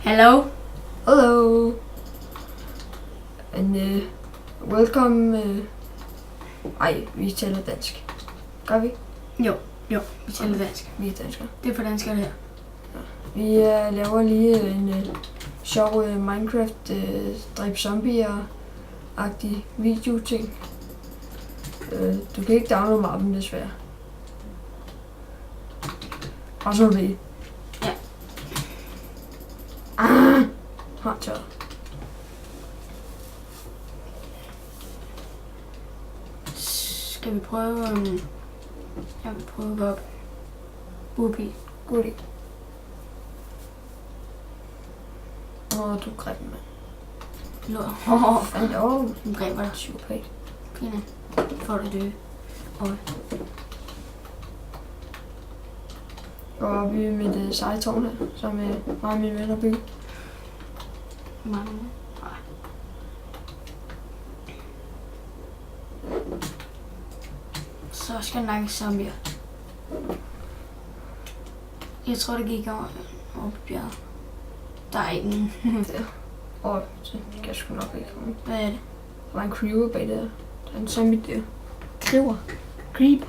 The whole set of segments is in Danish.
Hello. Hello. And welcome. Ej, vi taler dansk. Gør vi? Jo, vi taler dansk. Vi er danskere. Det er for danskere, det her. Vi laver lige en sjov Minecraft dræb zombier-agtig video-ting. Du kan ikke downloade mappen, desværre. Og så er det. Ja. Har tørt. Skal vi prøve... Jeg vil prøve at gå op. Ubi. God idé. Du greb den, mand. Lort. Fandt Nu dræber dig. Psykopat. Pine. Får du det. Går op i mit seje tårn her, som mig og mine venner bygger. Mange. Nej. Så skal jeg nakke zombier. Jeg tror, det gik over på bjerget. Der er ikke nogen. Så kan jeg sgu nok ikke komme. Hvad er det? Der var en creeper bag der. Der er en zombie der. Kriver. Creeper.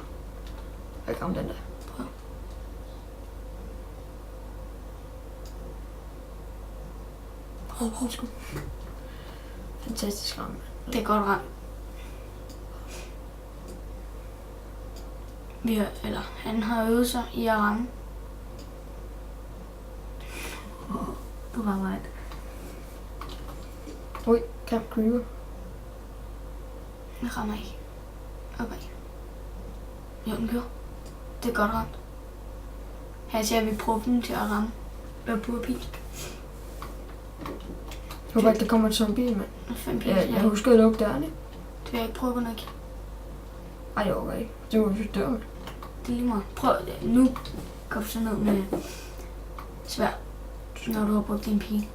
Jeg kan den der. Prøv. Prøv sgu. Fantastisk ramme. Det er godt ramt. Han har øvet sig i at ramme. Du rammer alt. Ui, kamp creeper. Den rammer ikke. Okay. Jo, den gjorde. Det er godt ramt. Her ser vi prøven til at ramme. Med burpil. Jeg håber ikke, der kommer et zombie, mand. Jeg husker at lukke dørene. Det vil jeg ikke prøve på nok. Ej, jeg overgår ikke. Det var jo dør, mand. Det er lige meget. Prøv det. Nu går du så ned med svær, når du har brugt din pil.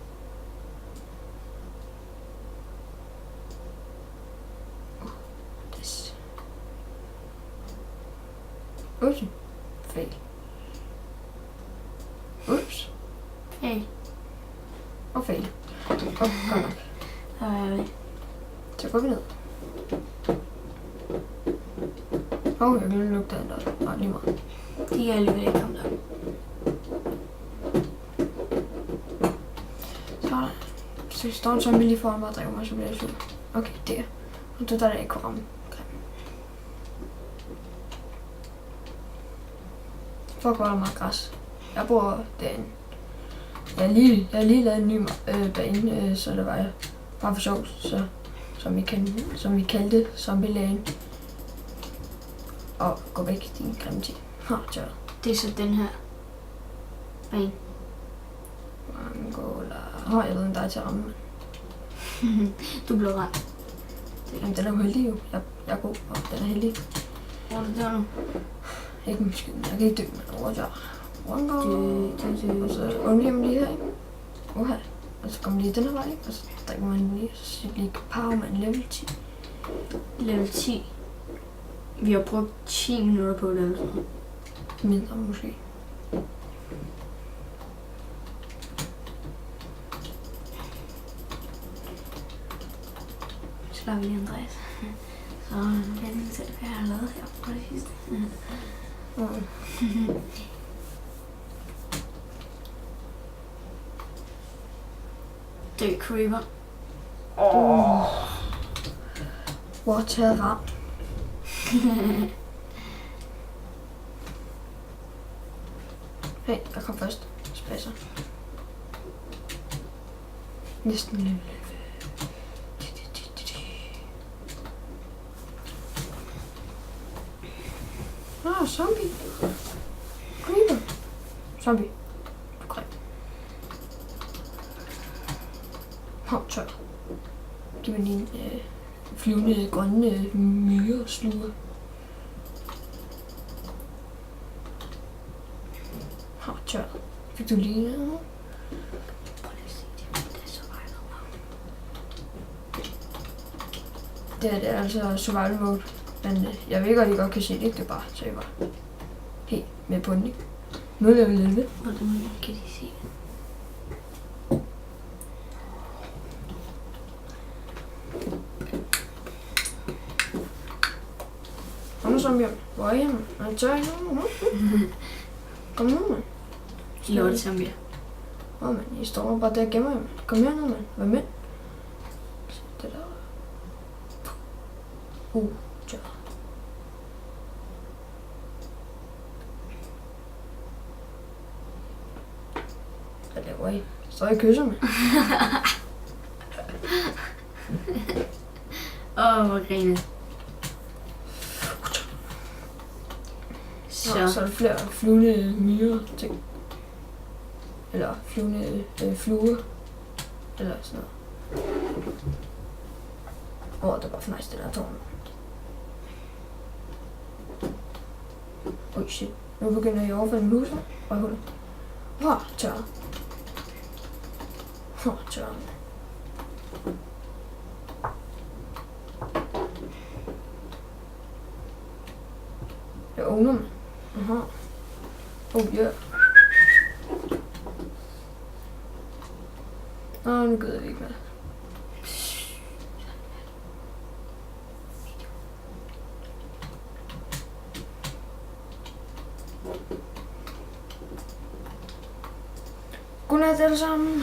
Ups. Fail. Ups. Hey. Og fail. Godt nok. Der var jeg ved. Så går vi ned. Jeg kan lukke den der. Nej, lige meget. De kan alligevel ikke komme der. Så står en zombie lige foran mig og drikker mig, så bliver jeg sur. Okay, der. Og det er der ikke kunne ramme. Fuck, hvor er der meget græs. Jeg bor derinde. Jeg har lige lavet en ny bane, så det var bare for sjovt, så, som vi kaldte zombie-lægen. Og gå væk, din grimme ting. Det er så den her bane. Angola. Jeg ved, om der er til at ramme. Du blev ramt. Jamen, den er jo heldig jo. Jeg er god, og den er heldig. Hvor er du der nu? Ikke min skyld, jeg kan ikke dø med over der. Og så undviger man lige her, ikke? Og så kommer man lige den her vej, ikke? Og så drikker man lige, så lige power man level 10. Level 10. Vi har brugt 10 minutter på det, eller sådan noget. Mindre måske. Så lader vi lige Andreas. Så vend til, hvad jeg har lavet her på det sidste. Det er creeper. Hvor taget ramt. Hey, jeg kom først. Spasser. Næsten level. Zombie. Creeper. Zombie. Du greb. Tør. Giv mig lige en flyvende grønne myresluger. Tør. Fik du lige noget? Prøv lige at se det. Det er survival mode. Det er altså survival mode. Men jeg ved godt, at I godt kan se det, ikke? Det er bare, så jeg bare helt med på den, ikke? Nu er det jo lidt ved. Hvordan kan de se det? zombie. Hvor er I henne? Jeg tør ikke nu. Kom nu, mand. Lorte zombier. Åh, mand. I står bare der og gemmer jer, mand. Kom her nu, mand. Hvad med? Det der. Tør. Hvad laver I? Står I og kysser, mand? Hvor griner. Så er der flere flyvende myrer ting. Eller flyvende fluer. Eller sådan noget. Det var for nice, det der tårn. Shit. Nu begynder jeg at overfalde min hus. Røghullet. Tør. Tør. Jeg åbner mig. Ja. Nu gider vi ikke mere. Godnat alle sammen.